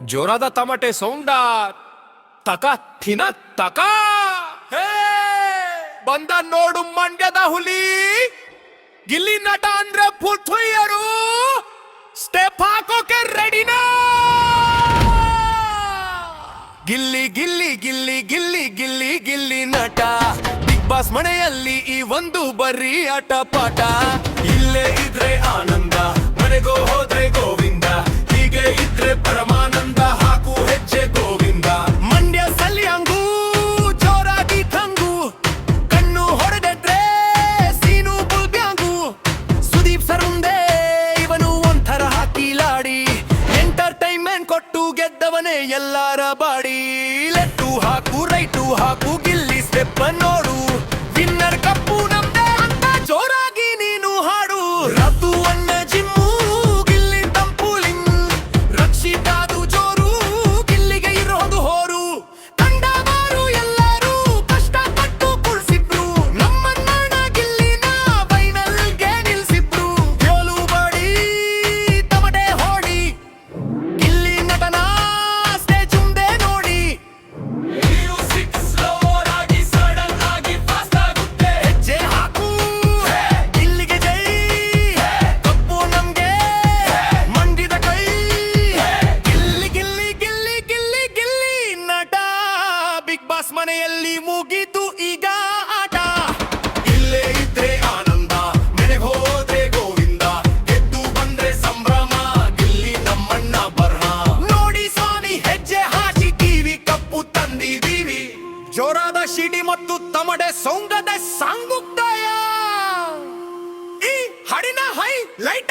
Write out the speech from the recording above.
ಜೋರಾದ ತಮಟೆ ಸೌಂಡ ತಕ ಥಿನ ತಕ ಹೇ ಬಂದ ನೋಡು ಮಂಡ್ಯದ ಹುಲಿ ಗಿಲ್ಲಿ ನಟ ಅಂದ್ರೆ ಪುತ್ರಿಯರು ಸ್ಟೆಪ್ ಹಾಕೋಕೆ ರೆಡಿನಾ ಗಿಲ್ಲಿ ಗಿಲ್ಲಿ ಗಿಲ್ಲಿ ಗಿಲ್ಲಿ ಗಿಲ್ಲಿ ಗಿಲ್ಲಿ ನಟ ಬಿಗ್ ಬಾಸ್ ಮನೆಯಲ್ಲಿ ಈ ಒಂದು ಬರೀ ಆಟ ಪಾಠ ಇಲ್ಲೇ ಇದ್ರೆ ಆನಂದ ಮನೆಗೋ ಹೋದ್ರೆ ಗೋವಿಂದ ಹೀಗೆ ಇದ್ರೆ ಪರಮಾನಂದ ಹಾಕು ಹೆಜ್ಜೆ ಗೋವಿಂದ ಮಂಡ್ಯ ಸಲ್ಯಾಂಗು ಜೋರಾಗಿ ತಂಗು ಕಣ್ಣು ಹೊಡೆದ್ರೆ ಸೀನು ಬುಲ್ಬ್ಯಾಂಗು ಸುದೀಪ್ ಸರ್ ಮುಂದೆ ಇವನು ಒಂಥರ ಹಾಕಿಲಾಡಿ ಎಂಟರ್ಟೈನ್ಮೆಂಟ್ ಕೊಟ್ಟು ಗೆದ್ದವನೇ ಎಲ್ಲಾರ ಬಾಡಿ ಲೆಫ್ಟು ಹಾಕು ರೈಟು ಹಾಕು ಗಿಲ್ಲಿ ಸ್ಟೆಪ್ ನೋಡು ವಿನ್ನರ್ ಕಪ್ಪು ನಮ್ದೆ ಅಂತ ಜೋರಾಗಿ ನೀನು ಹಾಡು ರದ್ದು ಅನ್ನ ಜಿಮ್ಮು ಗಿಲ್ಲಿ ತಂಪುಲಿಂಗ್ ರಕ್ಷಿತಾದು ಜೋರು ಗಿಲ್ಲಿಗೆ ಇರೋದು ಹೋರು ಕಂಡವರು ಎಲ್ಲರೂ ಕಷ್ಟಪಟ್ಟು ಕುಳ್ಸಿದ್ರು ನಮ್ಮನ್ನ ಗಿಲ್ಲಿನ ಫೈನಲ್ಗೆ ನಿಲ್ಸಿದ್ರು ಗೋಲು ಬಾಡಿ ತಮಟೆ ಹೊಡಿ ಗಿಲ್ಲಿ ನಟನ ಸ್ಟೇಜ್ ಮುಂದೆ ನೋಡಿ ಹೆಜ್ಜೆ ಹಾಕು ಗಿಲ್ಲಿಗೆ ಜೈ ಕಪ್ಪು ನಮ್ಗೆ ಮಂಡಿದ ಕೈ ಗಿಲ್ಲಿ ಗಿಲ್ಲಿ ಗಿಲ್ಲಿ ಗಿಲ್ಲಿ ಗಿಲ್ಲಿ ನಟ ಬಿಗ್ ಬಾಸ್ ಮನೆಯಲ್ಲಿ ಮುಗಿತು ಈಗ ಆಟ ಇಲ್ಲೇ ಇದ್ರೆ ಆನಂದ ಮನೆಗೆ ಹೋದ್ರೆ ಗೋವಿಂದ ಗೆದ್ದು ಬಂದ್ರೆ ಸಂಭ್ರಮ ಗಿಲ್ಲಿ ನಮ್ಮಣ್ಣ ಬರ್ಹ ನೋಡಿ ಸ್ವಾಮಿ ಹೆಜ್ಜೆ ಹಾಕಿ ಟಿವಿ ಕಪ್ಪು ತಂದಿದೀವಿ ಜೋರಾದ ಶಿಡಿ ಮತ್ತು ತಮಡೆ ಸೌಂಗದ ಸಾಂಗುಕ್ತಾಯ ಈ ಹಾಡಿನ ಹೈ ಲೈಟ